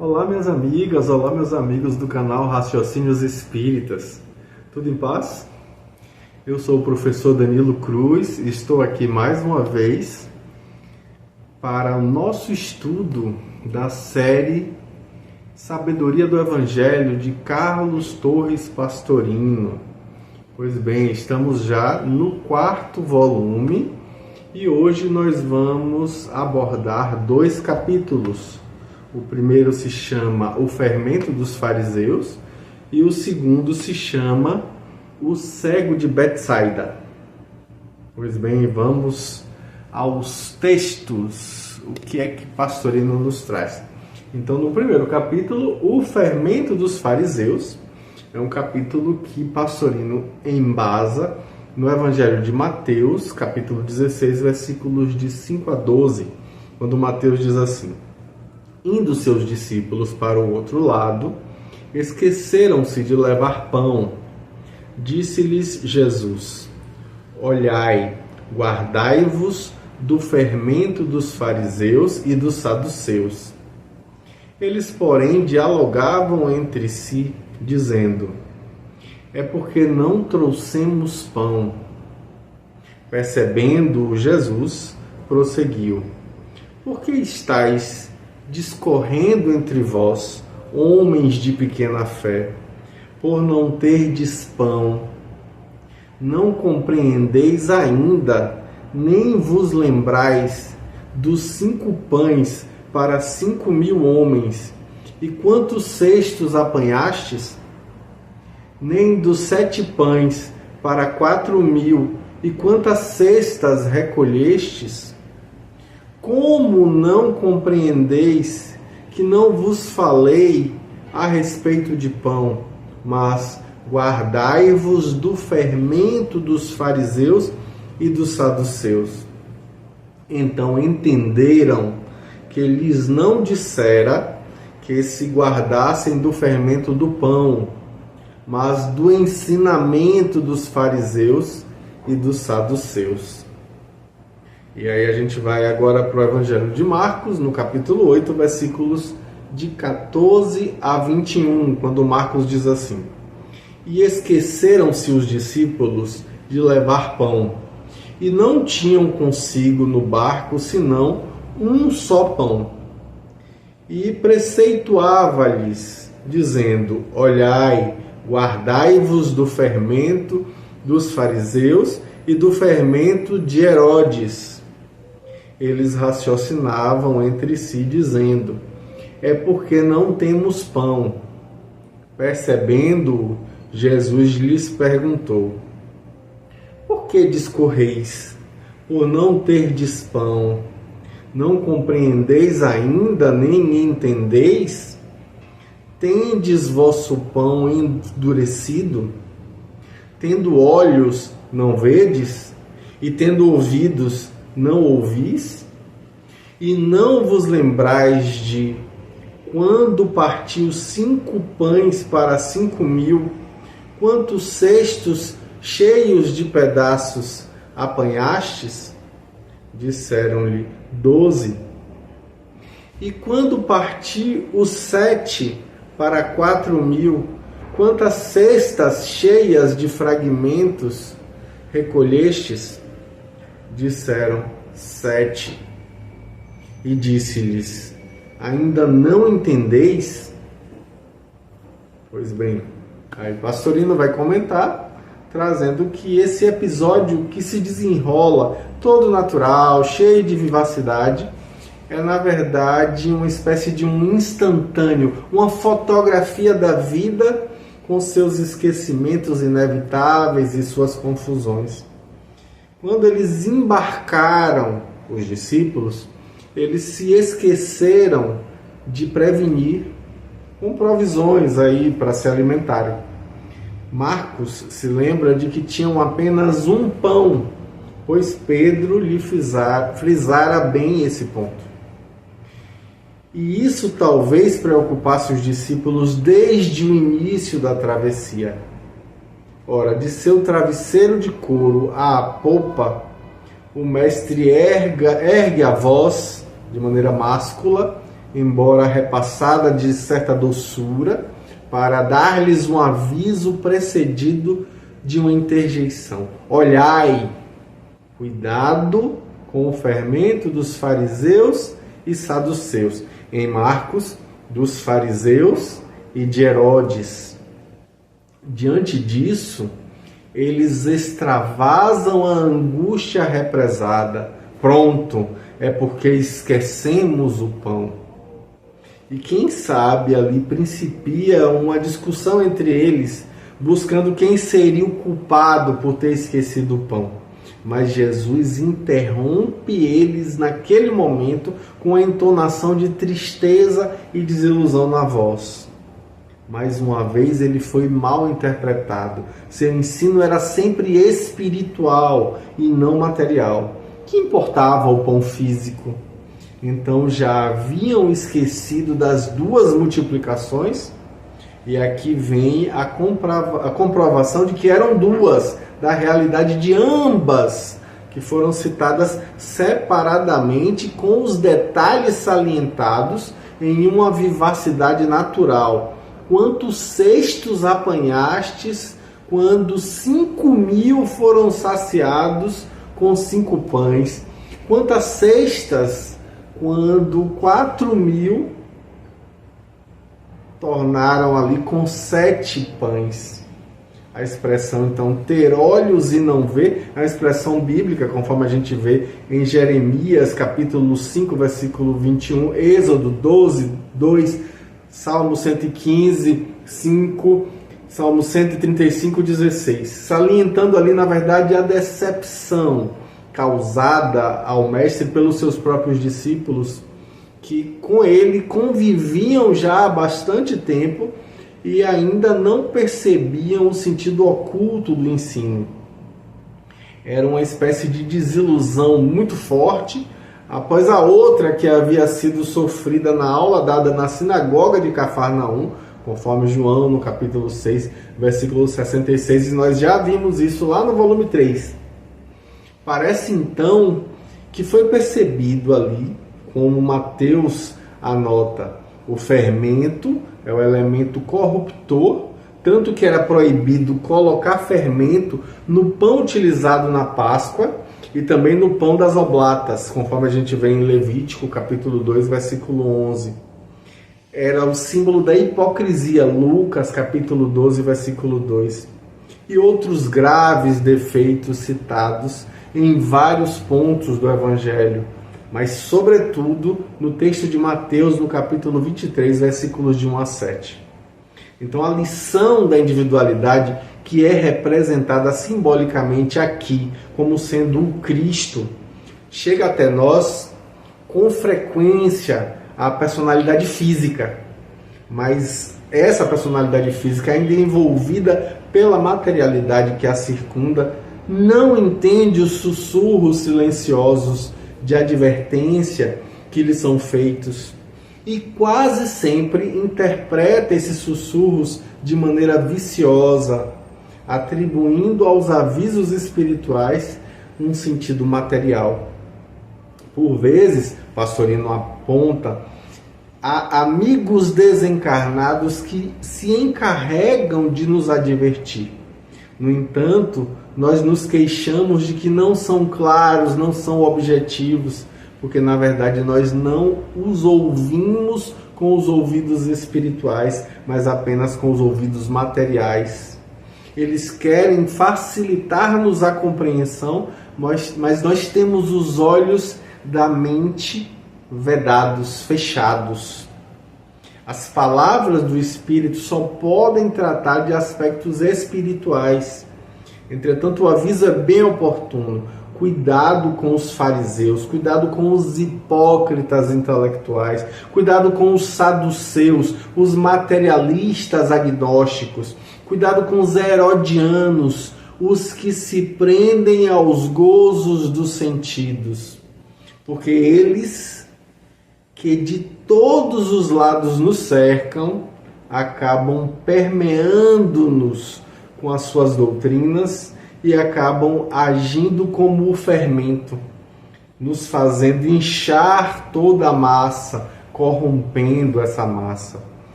Olá, minhas amigas, olá, meus amigos do canal Raciocínios Espíritas. Tudo em paz? Eu sou o professor Danilo Cruz e estou aqui mais uma vez para o nosso estudo da série Sabedoria do Evangelho de Carlos Torres Pastorino. Pois bem, estamos já no 4º volume e hoje nós vamos abordar 2 capítulos. O primeiro se chama O Fermento dos Fariseus e o segundo se chama O Cego de Betsaida. Pois bem, vamos aos textos. O que é que Pastorino nos traz? Então, no primeiro capítulo, O Fermento dos Fariseus, é um capítulo que Pastorino embasa no Evangelho de Mateus, capítulo 16, versículos de 5 a 12, quando Mateus diz assim: Indo seus discípulos para o outro lado, esqueceram-se de levar pão. Disse-lhes Jesus: Olhai, guardai-vos do fermento dos fariseus e dos saduceus. Eles, porém, dialogavam entre si, dizendo: É porque não trouxemos pão. Percebendo Jesus, prosseguiu: Por que estáis discorrendo entre vós, homens de pequena fé, por não terdes pão? Não compreendeis ainda, nem vos lembrais dos 5 pães para 5.000 homens, e quantos cestos apanhastes? Nem dos 7 pães para 4.000, e quantas cestas recolhestes? Como não compreendeis que não vos falei a respeito de pão, mas guardai-vos do fermento dos fariseus e dos saduceus? Então entenderam que lhes não dissera que se guardassem do fermento do pão, mas do ensinamento dos fariseus e dos saduceus. E aí a gente vai agora para o Evangelho de Marcos, no capítulo 8, versículos de 14 a 21, quando Marcos diz assim: E esqueceram-se os discípulos de levar pão, e não tinham consigo no barco senão um só pão. E preceituava-lhes, dizendo: Olhai, guardai-vos do fermento dos fariseus e do fermento de Herodes. Eles raciocinavam entre si, dizendo: É porque não temos pão. Percebendo-o, Jesus lhes perguntou: Por que discorreis, por não terdes pão? Não compreendeis ainda, nem entendeis? Tendes vosso pão endurecido? Tendo olhos, não vedes? E tendo ouvidos, não ouvis? E não vos lembrais de quando partiu 5 pães para 5.000, quantos cestos cheios de pedaços apanhastes? Disseram-lhe: 12. E quando partiu os 7 para 4.000, quantas cestas cheias de fragmentos recolhestes? Disseram: 7. E disse-lhes: Ainda não entendeis? Pois bem, aí Pastorino vai comentar, trazendo que esse episódio que se desenrola todo natural, cheio de vivacidade, é na verdade uma espécie de um instantâneo, uma fotografia da vida com seus esquecimentos inevitáveis e suas confusões. Quando eles embarcaram, os discípulos, eles se esqueceram de prevenir com provisões aí para se alimentarem. Marcos se lembra de que tinham apenas um pão, pois Pedro lhe frisara bem esse ponto. E isso talvez preocupasse os discípulos desde o início da travessia. Ora, de seu travesseiro de couro à popa, o mestre ergue a voz de maneira máscula embora repassada de certa doçura, para dar-lhes um aviso precedido de uma interjeição. Olhai, cuidado com o fermento dos fariseus e saduceus. Em Marcos, dos fariseus e de Herodes. Diante disso, eles extravasam a angústia represada. Pronto, é porque esquecemos o pão. E quem sabe ali principia uma discussão entre eles, buscando quem seria o culpado por ter esquecido o pão. Mas Jesus interrompe eles naquele momento com a entonação de tristeza e desilusão na voz. Mais uma vez ele foi mal interpretado. Seu ensino era sempre espiritual e não material. Que importava o pão físico? Então já haviam esquecido das duas multiplicações? E aqui vem a comprovação de que eram duas, da realidade de ambas, que foram citadas separadamente com os detalhes salientados em uma vivacidade natural. Quantos cestos apanhastes quando 5.000 foram saciados com 5 pães? Quantas cestas quando 4.000 tornaram ali com 7 pães? A expressão, então, ter olhos e não ver, é uma expressão bíblica, conforme a gente vê em Jeremias, capítulo 5, versículo 21, Êxodo 12, 2, Salmo 115, 5, Salmo 135, 16. Salientando ali, na verdade, a decepção causada ao mestre pelos seus próprios discípulos, que com ele conviviam já há bastante tempo e ainda não percebiam o sentido oculto do ensino. Era uma espécie de desilusão muito forte, após a outra que havia sido sofrida na aula dada na sinagoga de Cafarnaum, conforme João, no capítulo 6, versículo 66, e nós já vimos isso lá no volume 3. Parece então que foi percebido ali, como Mateus anota, o fermento é o elemento corruptor, tanto que era proibido colocar fermento no pão utilizado na Páscoa e também no pão das oblatas, conforme a gente vê em Levítico, capítulo 2, versículo 11. Era o símbolo da hipocrisia, Lucas, capítulo 12, versículo 2. E outros graves defeitos citados em vários pontos do Evangelho, mas sobretudo no texto de Mateus, no capítulo 23, versículos de 1 a 7. Então a lição da individualidade, que é representada simbolicamente aqui como sendo o Cristo, chega até nós com frequência a personalidade física, mas essa personalidade física, ainda envolvida pela materialidade que a circunda, não entende os sussurros silenciosos de advertência que lhe são feitos e quase sempre interpreta esses sussurros de maneira viciosa, atribuindo aos avisos espirituais um sentido material. Por vezes, Pastorino aponta, há amigos desencarnados que se encarregam de nos advertir. No entanto, nós nos queixamos de que não são claros, não são objetivos, porque na verdade nós não os ouvimos com os ouvidos espirituais, mas apenas com os ouvidos materiais. Eles querem facilitar-nos a compreensão, mas nós temos os olhos da mente vedados, fechados. As palavras do Espírito só podem tratar de aspectos espirituais. Entretanto, o aviso é bem oportuno. Cuidado com os fariseus, cuidado com os hipócritas intelectuais, cuidado com os saduceus, os materialistas agnósticos, cuidado com os herodianos, os que se prendem aos gozos dos sentidos. Porque eles, que de todos os lados nos cercam, acabam permeando-nos com as suas doutrinas e acabam agindo como o fermento, nos fazendo inchar toda a massa corrompendo essa massa.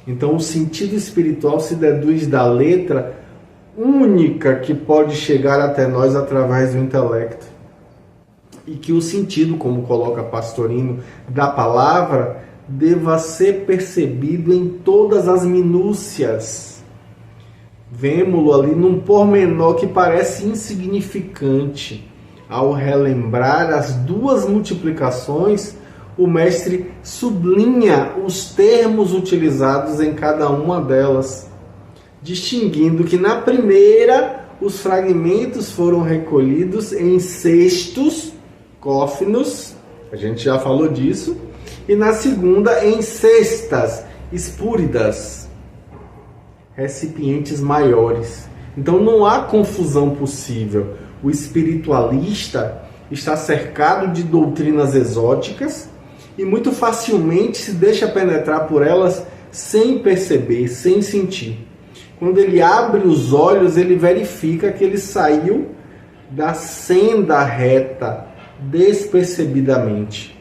Então o sentido espiritual se deduz da letra única que pode chegar até nós através do intelecto. E que o sentido, como coloca Pastorino, da palavra deva ser percebido em todas as minúcias. Vemo-lo ali num pormenor que parece insignificante. Ao relembrar as duas multiplicações, o mestre sublinha os termos utilizados em cada uma delas, distinguindo que na primeira os fragmentos foram recolhidos em cestos, cófinos, a gente já falou disso, e na segunda em cestas, espúridas, recipientes maiores. Então não há confusão possível. O espiritualista está cercado de doutrinas exóticas e muito facilmente se deixa penetrar por elas sem perceber, sem sentir. Quando ele abre os olhos, ele verifica que ele saiu da senda reta despercebidamente.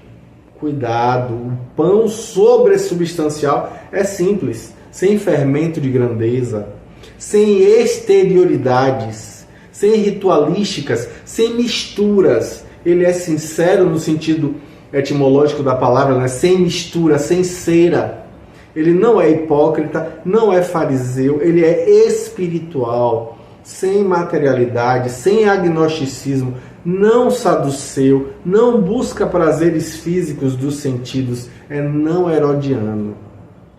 Cuidado, o pão sobressubstancial é simples, sem fermento de grandeza, sem exterioridades, sem ritualísticas, sem misturas. Ele é sincero no sentido etimológico da palavra, né? Sem mistura, sem cera. Ele não é hipócrita, não é fariseu, ele é espiritual, sem materialidade, sem agnosticismo, não saduceu, não busca prazeres físicos dos sentidos, é não herodiano.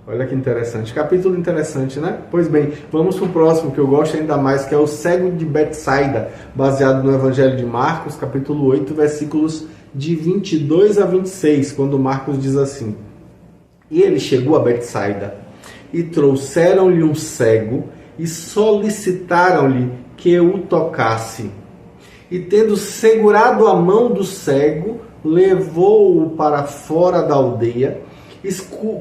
Olha que interessante, capítulo interessante, né? Pois bem, vamos para o próximo, que eu gosto ainda mais, que é o cego de Betsaida, baseado no Evangelho de Marcos, capítulo 8, versículos de 22 a 26, quando Marcos diz assim: E ele chegou a Betsaida, e trouxeram-lhe um cego, e solicitaram-lhe que o tocasse. E tendo segurado a mão do cego, levou-o para fora da aldeia,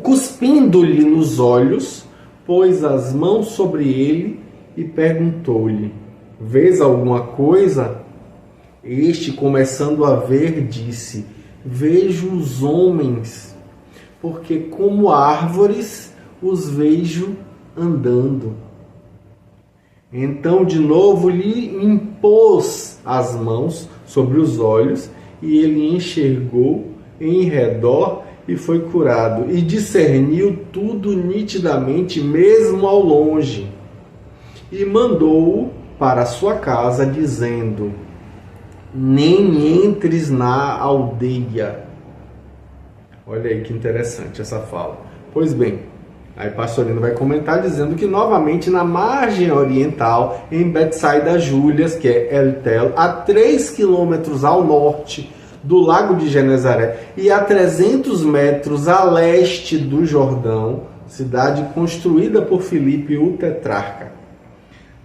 cuspindo-lhe nos olhos, pôs as mãos sobre ele e perguntou-lhe: Vês alguma coisa? Este, começando a ver, disse: Vejo os homens, porque como árvores os vejo andando. Então de novo lhe impôs as mãos sobre os olhos, e ele enxergou em redor e foi curado, e discerniu tudo nitidamente, mesmo ao longe. E mandou-o para sua casa, dizendo: Nem entres na aldeia. Olha aí que interessante essa fala. Pois bem, aí Pastorino vai comentar dizendo que novamente na margem oriental, em Betsaida Júlias, que é El Tel, a 3 quilômetros ao norte do lago de Genezaré e a 300 metros a leste do Jordão, cidade construída por Filipe o tetrarca.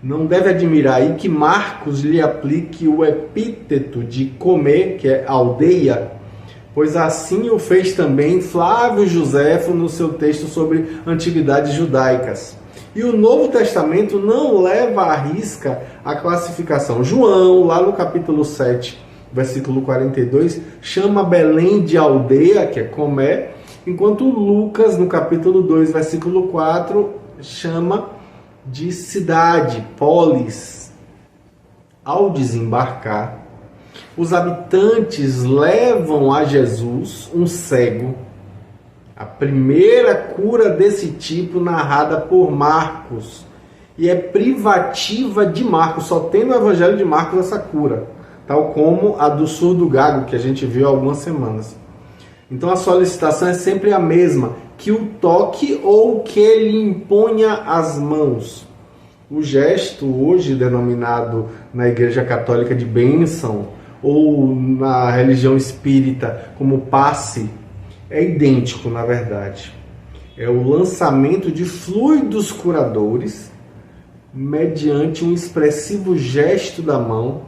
Não deve admirar aí que Marcos lhe aplique o epíteto de comer, que é aldeia, pois assim o fez também Flávio Joséfo no seu texto sobre antiguidades judaicas. E o Novo Testamento não leva à risca a classificação. João, lá no capítulo 7, versículo 42, chama Belém de aldeia, que é Comé, enquanto Lucas, no capítulo 2, versículo 4, chama de cidade, polis. Ao desembarcar, os habitantes levam a Jesus um cego, a primeira cura desse tipo narrada por Marcos, e é privativa de Marcos, só tem no Evangelho de Marcos essa cura, tal como a do surdo gago, que a gente viu há algumas semanas. Então a solicitação é sempre a mesma, que o toque ou que ele imponha as mãos. O gesto, hoje denominado na Igreja Católica de bênção, ou na religião espírita como passe, é idêntico na verdade. É o lançamento de fluidos curadores mediante um expressivo gesto da mão,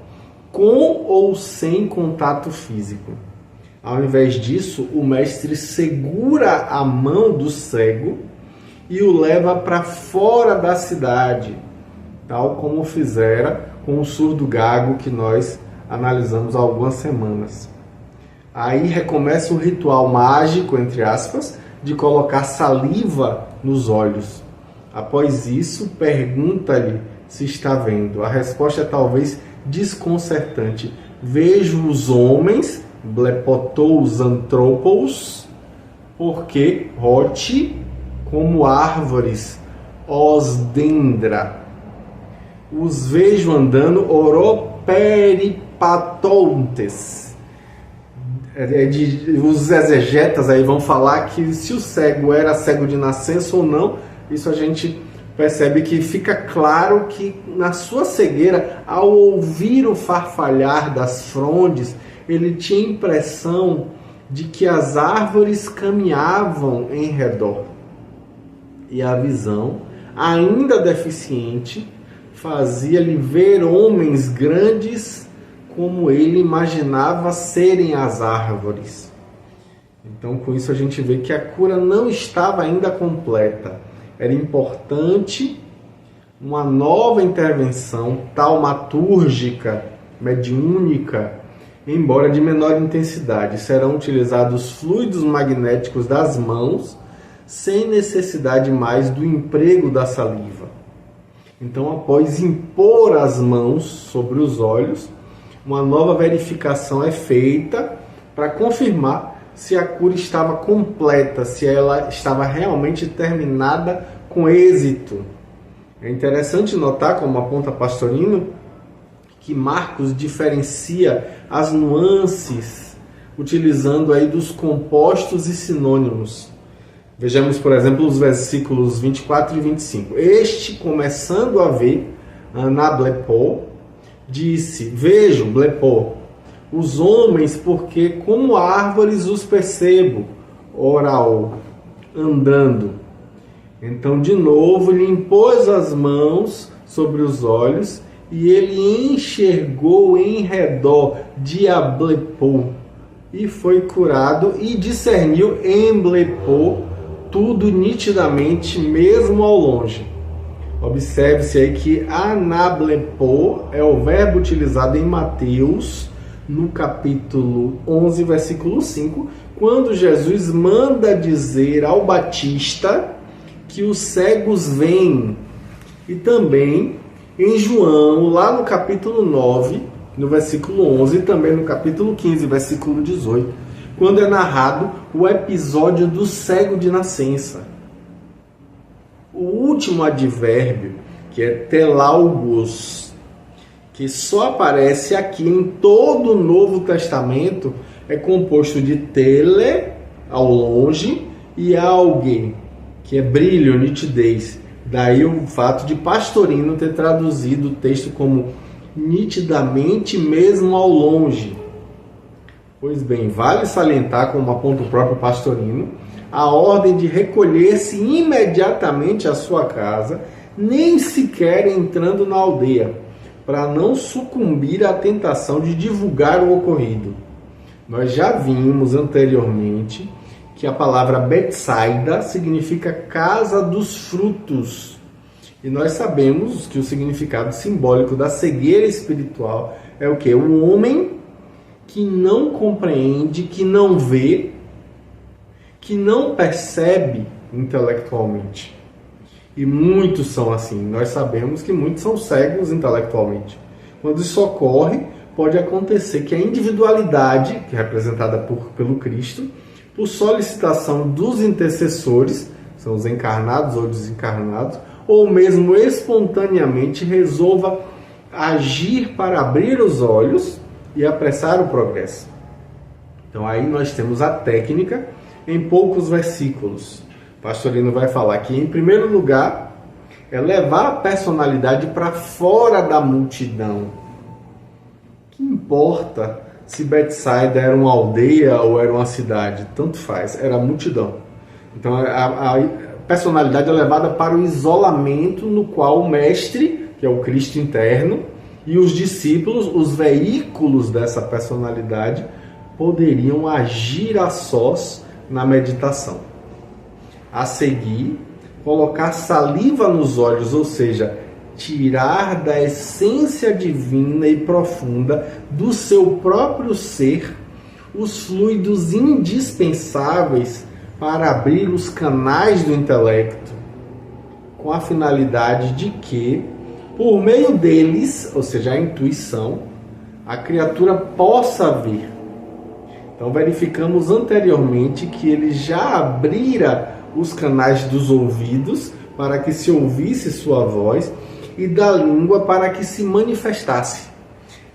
com ou sem contato físico. Ao invés disso, o mestre segura a mão do cego e o leva para fora da cidade, tal como fizera com o surdo gago que nós analisamos há algumas semanas. Aí recomeça o ritual mágico, entre aspas, de colocar saliva nos olhos. Após isso, pergunta-lhe se está vendo. A resposta é talvez desconcertante. Vejo os homens, blepotous antropos, porque rote como árvores, os dendra. Os vejo andando oroperipatontes. Os exegetas aí vão falar que se o cego era cego de nascença ou não. Isso a gente percebe que fica claro que na sua cegueira, ao ouvir o farfalhar das frondes, ele tinha a impressão de que as árvores caminhavam em redor. E a visão, ainda deficiente, fazia-lhe ver homens grandes como ele imaginava serem as árvores. Então, com isso a gente vê que a cura não estava ainda completa. Era importante uma nova intervenção taumatúrgica, mediúnica, embora de menor intensidade. Serão utilizados fluidos magnéticos das mãos, sem necessidade mais do emprego da saliva. Então, após impor as mãos sobre os olhos, uma nova verificação é feita para confirmar se a cura estava completa, se ela estava realmente terminada com êxito. É interessante notar, como aponta Pastorino, que Marcos diferencia as nuances utilizando aí dos compostos e sinônimos. Vejamos, por exemplo, os versículos 24 e 25. Este, começando a ver, anablepô, disse: vejo, blepô, os homens, porque como árvores os percebo, oral, andando. Então, de novo, lhe impôs as mãos sobre os olhos e ele enxergou em redor, diablepô, e foi curado e discerniu, emblepô, tudo nitidamente, mesmo ao longe. Observe-se aí que anablepô é o verbo utilizado em Mateus, no capítulo 11, versículo 5, quando Jesus manda dizer ao Batista que os cegos veem. E também em João, lá no capítulo 9, no versículo 11, e também no capítulo 15, versículo 18, quando é narrado o episódio do cego de nascença. O último advérbio, que é telaugos, que só aparece aqui em todo o Novo Testamento, é composto de tele, ao longe, e alge, que é brilho, nitidez. Daí o fato de Pastorino ter traduzido o texto como nitidamente, mesmo ao longe. Pois bem, vale salientar, como aponta o próprio Pastorino, a ordem de recolher-se imediatamente à sua casa, nem sequer entrando na aldeia, para não sucumbir à tentação de divulgar o ocorrido. Nós já vimos anteriormente que a palavra Betsaida significa casa dos frutos. E nós sabemos que o significado simbólico da cegueira espiritual é o quê? O homem que não compreende, que não vê, que não percebe intelectualmente. E muitos são assim. Nós sabemos que muitos são cegos intelectualmente. Quando isso ocorre, pode acontecer que a individualidade, que é representada pelo Cristo, por solicitação dos intercessores, são os encarnados ou desencarnados, ou mesmo espontaneamente resolva agir para abrir os olhos e apressar o progresso. Então aí nós temos a técnica em poucos versículos. Pastorino vai falar que, em primeiro lugar, é levar a personalidade para fora da multidão. Que importa se Betsaida era uma aldeia ou era uma cidade? Tanto faz, era a multidão. Então a personalidade é levada para o isolamento, no qual o mestre, que é o Cristo interno, e os discípulos, os veículos dessa personalidade, poderiam agir a sós na meditação. A seguir, colocar saliva nos olhos, ou seja, tirar da essência divina e profunda do seu próprio ser os fluidos indispensáveis para abrir os canais do intelecto, com a finalidade de que, por meio deles, ou seja, a intuição, a criatura possa vir. Então verificamos anteriormente que ele já abrira os canais dos ouvidos para que se ouvisse sua voz e da língua para que se manifestasse.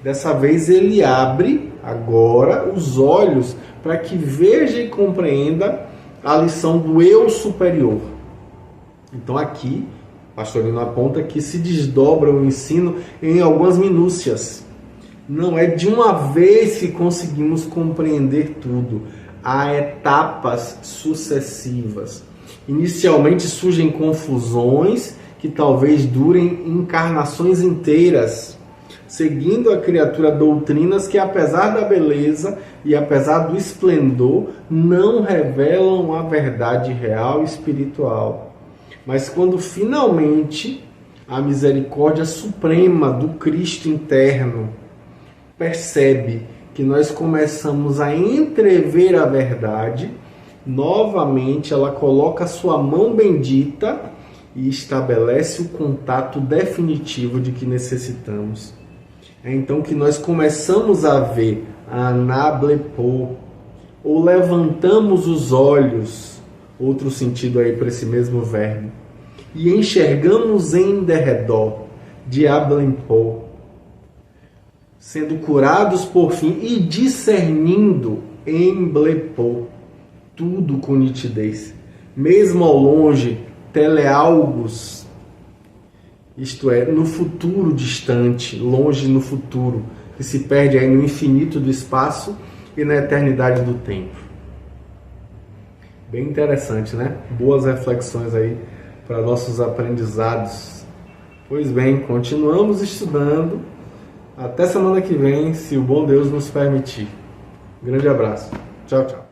Dessa vez ele abre agora os olhos para que veja e compreenda a lição do eu superior. Então aqui, Pastorino aponta que se desdobra o ensino em algumas minúcias. Não é de uma vez que conseguimos compreender tudo. Há etapas sucessivas. Inicialmente surgem confusões que talvez durem encarnações inteiras, seguindo a criatura doutrinas que, apesar da beleza e apesar do esplendor, não revelam a verdade real e espiritual. Mas quando finalmente a misericórdia suprema do Cristo interno percebe que nós começamos a entrever a verdade, novamente ela coloca sua mão bendita e estabelece o contato definitivo de que necessitamos. É então que nós começamos a ver a anablepô, ou levantamos os olhos, outro sentido aí para esse mesmo verbo, e enxergamos em derredor, diablempô, sendo curados por fim e discernindo em blepô, tudo com nitidez, mesmo ao longe, telealgos, isto é, no futuro distante, longe no futuro, que se perde aí no infinito do espaço e na eternidade do tempo. Bem interessante, né? Boas reflexões aí para nossos aprendizados. Pois bem, continuamos estudando. Até semana que vem, se o bom Deus nos permitir. Grande abraço. Tchau, tchau.